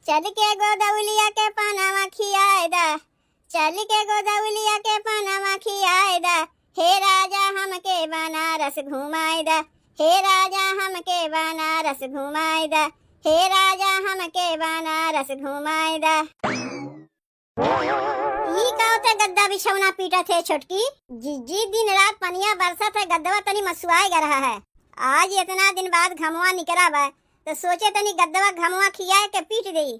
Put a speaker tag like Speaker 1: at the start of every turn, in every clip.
Speaker 1: चल के गोदौलिया के पानावा खियाए दा, चल के गोदौलिया के पानावा खियाए दा, हे राजा हमके बनारस घुमाए दा, हे राजा हमके बनारस घुमाए दा, हे राजा हमके बनारस घुमाए दा। ई कहते गद्दा बिछौना पीटा थे छोटकी, जिज्जी दिन रात पनिया बरसा थे गद्दवा तनी मसुआए गा रहा है। आज इतना दिन बाद घमवा निकला बा तो सोचे तनी गद्दवा घमवा खियाए के पीट गई।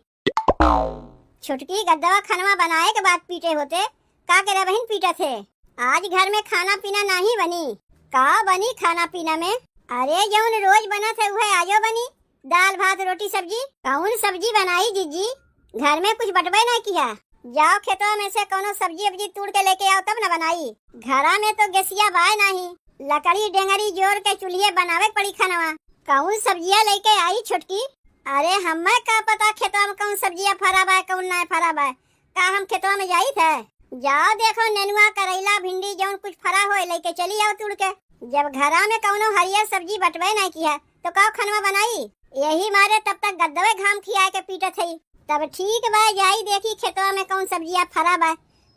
Speaker 1: छोटकी गद्दवा खनवा बनाए के बाद पीटे होते का करे बहन पीटा थे। आज घर में खाना पीना नहीं बनी, का बनी खाना पीना में? अरे जौन रोज बना थे वह आजो बनी, दाल भात रोटी सब्जी। कौन सब्जी बनाई जीजी? घर में कुछ बटवे नहीं किया, जाओ खेतों में से कोनो सब्जी अब्जी तोड़ के लेके आओ तब न बनाई। घरा में तो गैसिया बाय नहीं, लकड़ी डेंगरी जोड़ के चूल्हे बनावे पड़ी खानवा। कौन सब्जियां लेके आई छोटकी? अरे हमें का पता खेतों में कौन सब्जियां फरा बा कौन नहीं फरा बा, का हम खेतों में जाई थे? जाओ देखो नेनुआ करेला भिंडी जौन कुछ फरा हो लेके चली आओ तोड़ के। जब घरा में कौनो हरियर सब्जी बटवे नहीं किया तो का खनवा बनाई? यही मारे तब तक गद्दवे घाम खिया के पीटा थी। तब ठीक बा जाई देखी खेतों में कौन सब्जियां फरा बा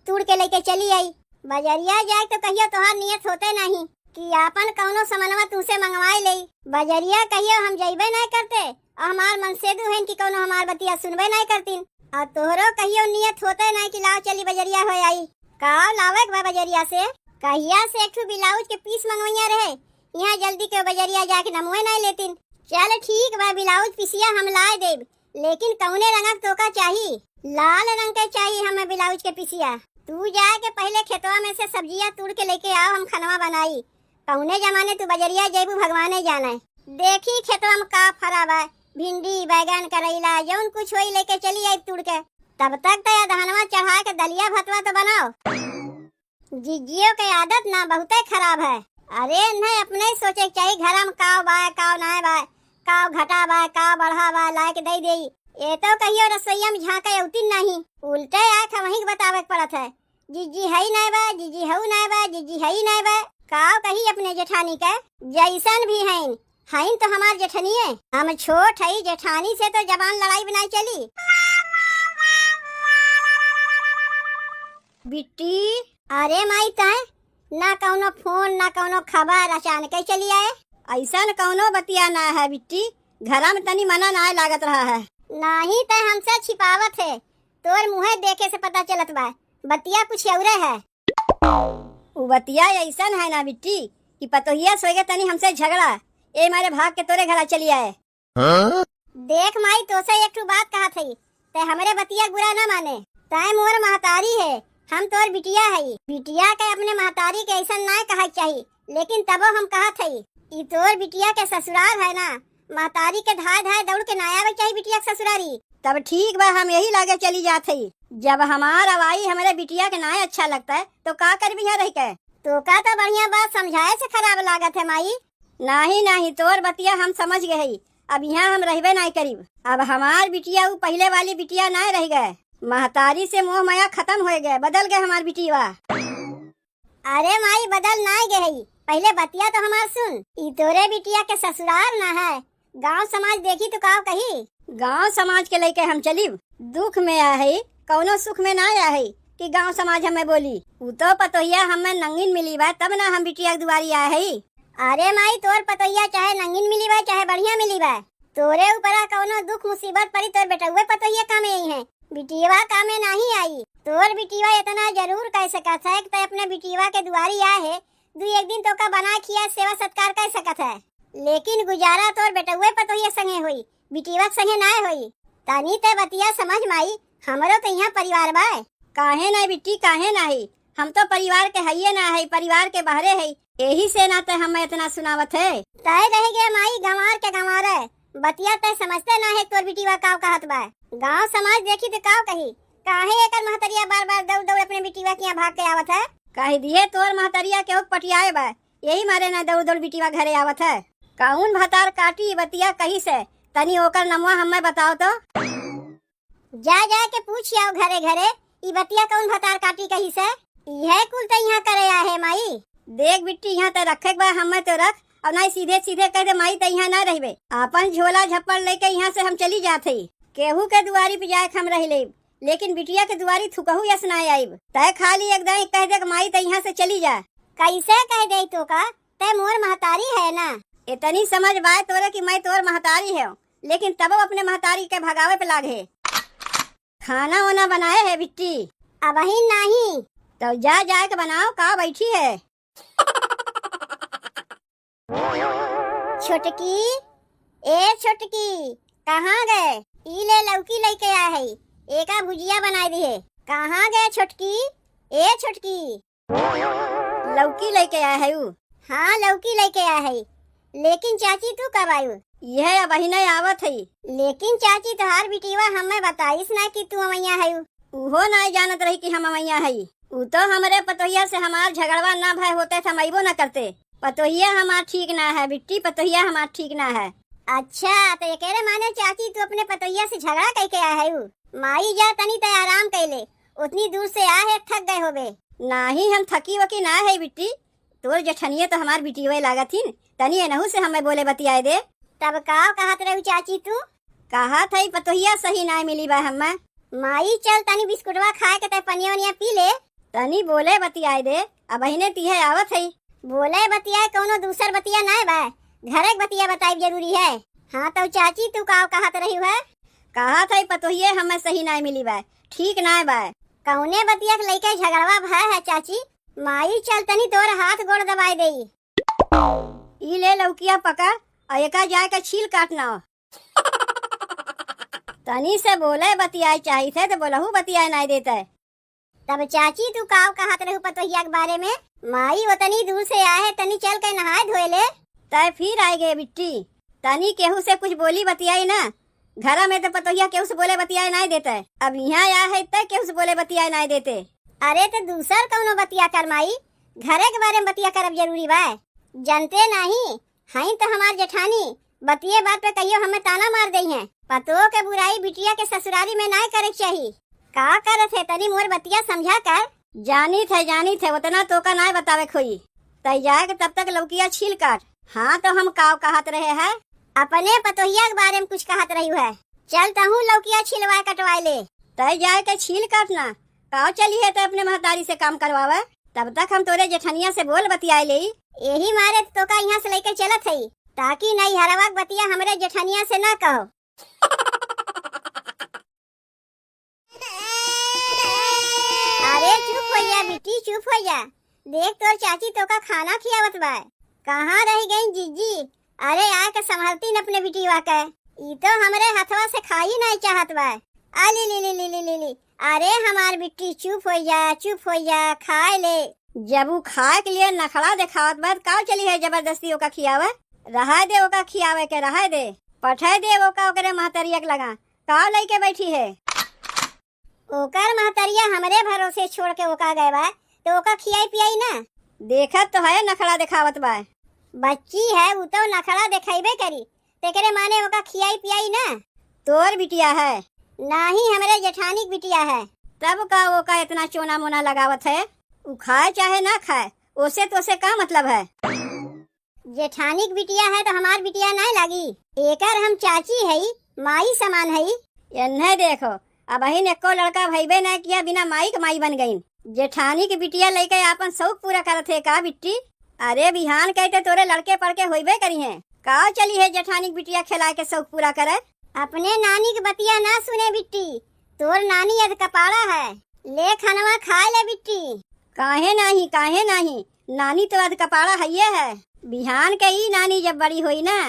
Speaker 1: तोड़ के लेके चली आई। बजरिया जाए तो कहियो तोहार नियत होते नहीं कि आपन कौनो सामानवा तुमसे मंगवाई ले। बजरिया कहियो हम जइबे नहीं करते और हमार मन से दू कि कौनो हमार बतिया सुनबे नहीं करतीन। और तोहरो कहियो नियत होते नहीं कि लाओ चली बजरिया हो आई। का लावे बा बजरिया से? कहिया से एक ठो ब्लाउज के पीस मंगवैया रहे, यहाँ जल्दी के बजरिया जाके नमुए नहीं लेतीन। चल ठीक बा ब्लाउज पीसिया हम लाए देब, लेकिन कौने रंग तोका चाहिए? लाल रंग के चाहिए हमें ब्लाउज के पीसिया। तू जाए के पहले खेतवा में से सब्जियां तोड़ के लेके आओ, हम खनवा बनाई। कौने जमाने तू बजरिया जेबू भगवाने जाने। देखी खेतवा में का फरा बा, भिंडी बैगन करेला जौन कुछ होई लेके चली आई तोड़ के। तब तक तो धनवा चढ़ा के दलिया भतवा तो बनाओ। जिज्जियों के आदत ना बहुते खराब है। अरे नहीं अपने सोचे चाहिए घर में काव बा काव ना बा, काव घटा बा काव बढ़ा बा लाके दे दे। ये तो कहियो रसोईया में झांका उतिन नहीं, उल्टे आँख वही बतावे पड़त है। जिज्जी है नहीं बा, जिज्जी हऊ नहीं बा, जिज्जी है नहीं बा। काव कही अपने जेठानी के जैसन भी हैं तो हमार जेठनी है। हम छोट है जेठानी से तो जबान लड़ाई बनाई चली। बिट्टी अरे माई तय ना कौनो फोन ना कौनो खबर, अचानक ही चली आए। ऐसा कौनो बतिया ना है बिट्टी, घरा में तनी मना ना लागत रहा है। नहीं तय हमसे छिपावत है, तोर मुँह देखे से पता चलत बा बतिया कुछ औरे है। वो बतिया ऐसा है ना बिट्टी कि पतोहिया सोएगे तनी हमसे झगड़ा, ए मारे भाग के तोरे घर चली आए। देख माई तो से एक बात कहा थी, ते हमारे बतिया बुरा न माने। तय मोर महतारी है, हम तोर बिटिया है। बिटिया के अपने महतारी के ऐसा ना कहा चाहिए, लेकिन तबो हम कहा थी ई तोर बिटिया के ससुराल है ना, महतारी के धाय धाय दौड़ के ना आवे चाहिए बिटिया के ससुरारी। तब ठीक बा हम यही लागे चली जाती। जब हमार अवाई हमारे बिटिया के ना अच्छा लगता है तो का कर भी रह के? तो का तो बढ़िया बात समझाए से खराब लागत है माई। नहीं नहीं तोर बतिया हम समझ गए, अब यहाँ हम रहबे नहीं करीब। अब हमार बिटिया वो पहले वाली बिटिया नहीं रह गए, महतारी से मोह माया खत्म हो गए, बदल गए हमार बिटिया। अरे माई बदल नहीं गई, पहले बतिया तो हमार सुन। ई तोरे बिटिया के ससुराल ना है, गांव समाज देखी तो का कही? गांव समाज के लेके हम चली, दुख में आए कौनो सुख में ना आए कि गांव समाज हमें बोली। वो तो पतोहिया हमें नंगीन मिली बा तब ना हम बिटिया दुआरी आए। अरे माई तोर पतोहिया चाहे नंगीन मिली बा चाहे बढ़िया मिली बा, तोरे ऊपर कौनो दुख मुसीबत पड़ी तोर बेटुए पतोहिया कामे आई है, बिटिया कामे नहीं आई। तोर बिटिया इतना जरूर कह सकत है कि अपने बिटिया के दुआरी आए है, दू एक दिन तो का बना खिया सेवा सत्कार कर सकत है, लेकिन गुजारा तोर बेटुए पतोहिया संगे हुई, बिटिया संगे ना हुई। तनी ते बतिया समझ माई, हमरो तो यहाँ परिवार बा। काहे नहीं बिट्टी काहे नहीं, हम तो परिवार के हइये ना है, परिवार के बाहरे है, यही से ना ते हमें इतना सुनावत है। तय रह गया माई गंवार के गंवारे, बतिया तय समझते ना है तोर बिटिया काव कहत बा। गांव समाज देखी तो काव कही, काहे एकर महतरिया बार बार दौड़ दौड़ अपने बिटिया के यहाँ भाग के आवत है? कह दिए तोर महतरिया के हुक पटियाए बा, यही मारे ना दौड़ दौड़ बिटिया घरे आवत है। कौन भतार काटी बतिया कही से, तनी ओकर नमवा हमें बताओ तो। जा जा के पूछ आओ घरे घरे, ई बतिया कौन भतार काटी कही से? यह कुल तो यहाँ करे आहे माई। देख बिट्टी यहाँ तो रखे बा हमें तो रख, और नहीं सीधे सीधे कह दे माई तो यहाँ ना रहबे। अपन झोला झप्पड़ लेके यहाँ से हम चली जाते, केहू के दुआरी पे जाए हम रह लेब, लेकिन बिटिया के दुआरी थुकहू यस ना आइब। तय खाली एकदम कह दे माई त यहाँ से चली जा। कैसे कह दे तो का, तय मोर महतारी है ना। इतनी समझ बाय तोरे कि मैं तोर महतारी है, लेकिन तब अपने महतारी के भगावे पे लागे। खाना वाना बनाए है बिट्टी? अब ही नहीं। तो जा के बनाओ, का बैठी है। छोटकी, ए छोटकी, कहाँ गए? ई ले लौकी लेके आए है, एका भुजिया बनाई दी है। कहाँ गए छोटकी? ए छोटकी, लौकी लेके आए है। हाँ लौकी लेके आए है, लेकिन चाची तू कब आयु? यह अब ही नहीं आवत है। लेकिन चाची तोहार बिटिया हमें बताइस ना कि तू अमैया है। उहो नहीं जानत रही कि हम अमैया है। उ तो हमरे पतोहिया से हमार झगड़वा ना भय होते थे, मैबो न करते। पतोहिया हमार ठीक ना है बिट्टी, पतोहिया हमार ठीक ना है। अच्छा तो ये कह माने चाची तू अपने पतोहिया से झगड़ा करके आया है। माई जा तनी ते आराम कैले, उतनी दूर से आ है, थक गए होबे। नाही हम थकी वकी ना है बिट्टी, तोर जठनिया तो हमार बिटिया लागत थी, तनी एनहू से हमें बोले बतियाए दे। तब का कहत रहू चाची तू? कहा थई पतोहिया सही ना मिली बा हमें। माई चल तनी बिस्कुटवा खाए के ते पनिया वनिया पी ले, तनी बोले बतियाए दे। अब अहिने तीहे आवत है। बोले बतियाए कोनो दूसर बतिया ना बा, घरे के बतिया बताई जरूरी है। हाँ तो चाची तू का कहत रही है? कहा थई पतोहिया हमें सही ना मिली बा, ठीक ना बा। कौने बतिया के लेके झगड़वा भय है चाची? माई चल तनी तोर हाथ गोड़ दबाई देई। ई ले लौकिया पकड़ और एका जाए का छील काटना। तनी से बोले बतियाए चाहिए थे तो बोलहू बतियाए नहीं देते। तब चाची तू काव कहत रहू पतोहिया के बारे में? माई उतनी दूर से आए, तनी चल के नहाए धोए ले। तय फिर आए गए बिट्टी, तनी केहू से कुछ बोली बतियाई ना। घर में तो पतोहिया केहू से बोले बतियाए नहीं देते, अब यहाँ आया है तय केहू से बोले बतियाए नहीं देते। अरे तो दूसर कौनो बतिया कर माई, घरे के बारे में बतिया करब जरूरी बा। जानते नहीं हाई तो हमार जेठानी बतिये बात पे कहियो हमें ताना मार दई है। पतो के बुराई बिटिया के ससुरारी में ना करे चाहिए। का करत है तनी मोर बतिया समझा कर। जानी थे उतना तो का ना बतावे खोई। तय जाए तब तक लौकिया छील काट। हाँ तो हम काव कहत रहे हैं, अपने पतोहिया के बारे में कुछ कहत रही है। चल तहू लौकिया छिलवाए कटवाए ले। तय जाए के छील काटना, काव चली है तो अपने महतारी से काम करवावे, तब तक हम तोरे जेठनिया से बोल बतियाए ले। यही मारे तो का यहाँ से लेके चलत है, ताकि नहीं हरवा बतिया हमरे जेठनिया से ना कहो। अरे चुप हो जा बिटी, चुप हो जा। देख तोर चाची तो का खाना खियावत बा। कहाँ रह गई जीजी? अरे आ के संभालती न अपने बिटिया के, ई तो हमरे हथवा से खाई नहीं चाहत बा। अली ली ली ली ली ली ली। अरे हमार बिट्टी चुप हो जा, चुप हो जा, खाए ले। जब वो खाए के लिए नखड़ा दिखावत बाद का चली है जबरदस्ती ओका खियावे? रहा दे ओका खियावे के, रहा दे, पठाए दे ओका ओकरे महतरिया के लगा। का लेके बैठी है? ओकर महतरिया हमरे भरोसे छोड़ के ओका गए बा, तो ओका खियाई पियाई ना। देखत तो है नखड़ा दिखावत बा। बच्ची है वो तो नखड़ा दिखाइबे करी, तेकरे माने ओका खियाई पियाई ना। तोर बिटिया है? नहीं हमरे जेठानी बिटिया है। तब का ओका इतना चोना मोना लगावत है? उ खाए चाहे ना खाए ओसे तो से का मतलब है? जेठानी बिटिया है तो हमार बिटिया नहीं लगी। एकर हम चाची है, माई समान है। इन्हें देखो अब ही एको लड़का भईबे न किया, बिना माई के माई बन गई। जेठानी की बिटिया लेके आपन शौक पूरा करत है का बिट्टी? अरे बिहान कहते तोरे लड़के पढ़ के होइबे करी है, का चली है जेठानी की बिटिया खिला के शौक पूरा करे? अपने नानी की बतिया ना सुने बिट्टी, तोर नानी अध कपाड़ा है। ले खानवा खाए ले बिट्टी। काहे नहीं, नानी तो अध कपाड़ा है। बिहान के ही नानी जब बड़ी हुई ना,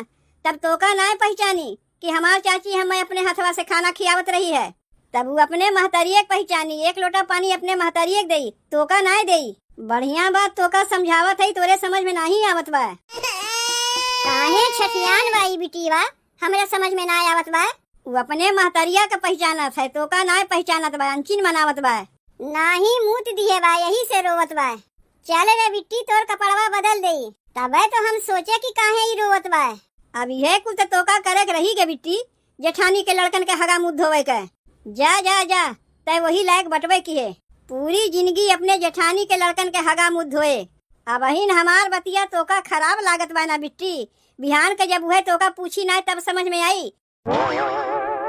Speaker 1: तब तो का ना पहचानी कि हमार चाची हमें अपने हथवा से खाना खियावत रही है। तब वो अपने महतरिये के पहचानी, एक लोटा पानी अपने महतरिये के दई, तो का ना दई। बढ़िया बात तो का समझावत है, तोरे समझ में नहीं आवत बा। काहे छठियान बाई बिटिया हमरे समझ में ना आवत बा। वो अपने महतरिया के पहचानत है, तो का ना पहचानत बा, अनचिन मनावत बा। नाही मूत दिए बा, यही से रोवत बा। चल रे बिट्टी तोर कपड़वा बदल दई, तबे तो हम सोचे कि काहे ही रोवत बा। अब यह कुल तो का करे के रही के बिट्टी, जेठानी के लड़कन के हगा मुँह धोवे के। जा जा जा, तय वही लायक बटवे की है, पूरी जिंदगी अपने जेठानी के लड़कन के हगा मुँह धोए। अब अहिन हमार बतिया तो का खराब लागत बा ना बिट्टी। बिहान के जब हुए तो का पूछी ना तब समझ में आई।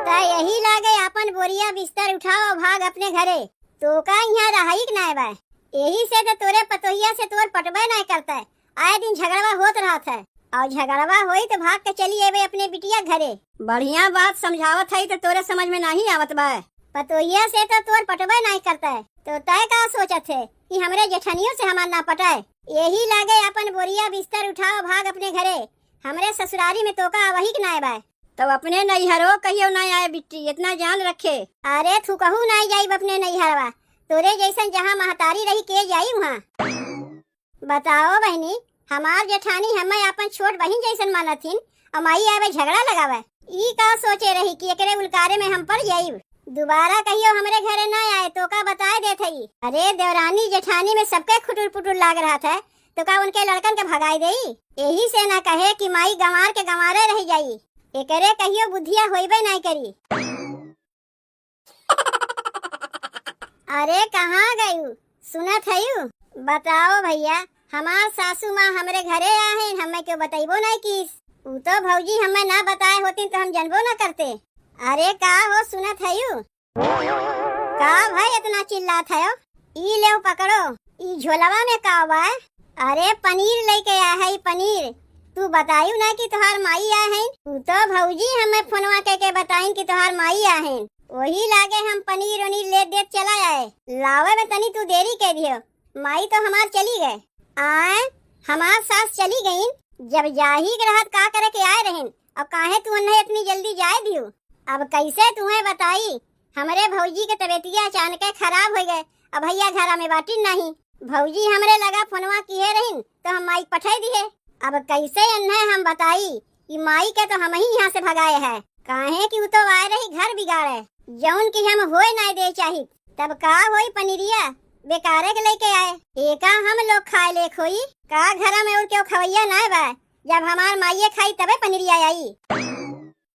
Speaker 1: ता यही लागे अपन बोरिया बिस्तर उठाओ भाग अपने घरे। तो का यहाँ रहाई के ना बा, यही से तो तोरे पतोहिया से तोर पटबे नहीं करता है। आए दिन झगड़वा होत रहा था और झगड़वा होई तो भाग के चली एबे अपने बिटिया घरे। बढ़िया बात समझावत है तो तोरे समझ में नहीं आवत बा। पतोहिया से तो तोर पटबे नहीं करता है तो तय का सोचत है कि हमरे जेठनियों से हमार ना पटाए। यही लागे अपन बोरिया बिस्तर उठाओ भाग अपने घरे। हमरे ससुरारी में तो का वही के ना बा। तो अपने नैहरो कहियो ना आए बिट्टी, इतना जान रखे। अरे तू कहू नहीं जाई अपने नैहरवा, तोरे जैसन जहाँ महतारी रही के जाई वहाँ। बताओ बहनी, हमार जेठानी हमें अपन छोट बहन जैसन मानथिन और माई आवे झगड़ा लगावे। ई का सोचे रही कि एकरे उलकारे में हम पड़ जाई। दोबारा कहियो हमरे घरे ना आए तो का बताए देत हई। अरे देवरानी जेठानी में सबके खुटुर पुटुर लाग रहा था तो का उनके लड़कन के भगाई देई। यही से ना कहे कि माई गंवार के गंवारे रह जाई। एकरे कहियो बुद्धिया होइबे नहीं करी। अरे कहाँ गयू, सुनत हयू? बताओ भैया, हमार सासू माँ हमरे घरे आए हमें क्यों बताइबो नहीं किस। ऊ तो भौजी हमें ना बताए होती तो हम जानबो ना करते। अरे का हो सुनत हयू? का भाई इतना चिल्लात है? ई ले पकड़ो, ई झोलवा में का बा? अरे पनीर लेके आया है पनीर। तू बतायू ना कि तुहार माई आए हैं। तू तो भौजी हमें फोनवा के बताइन कि तुहार माई आए हैं। वही लागे हम पनीर वनीर ले दे चला आए। लावे में तनी तू देरी के दियो, माई तो हमार चली गए। आए हमार सास चली गईन, जब जाही ग्रहत का करे के आए रहें और काहे तू उन्हें इतनी जल्दी जाए दियो। अब कैसे तुम्हें बताई, हमरे भौजी के तबीयतिया अचानक खराब हो गए। अब भैया घरा में बाटी नहीं, भौजी हमरे लगा फोनवा किए रहीन तो हम माई पठाई दिए। अब कैसे उन्हें हम बताई कि माई के तो हम ही यहाँ से भगाए है। काहे कि वो तो आए रही घर बिगाड़े, जौन की हम होए नहीं दे चाही। तब का होई पनीरिया बेकारे के लेके आए, एका हम लोग खाए ले खोई का घर में और क्यों खवैया ना बा। जब हमार माइये खाई तबे पनीरिया आई।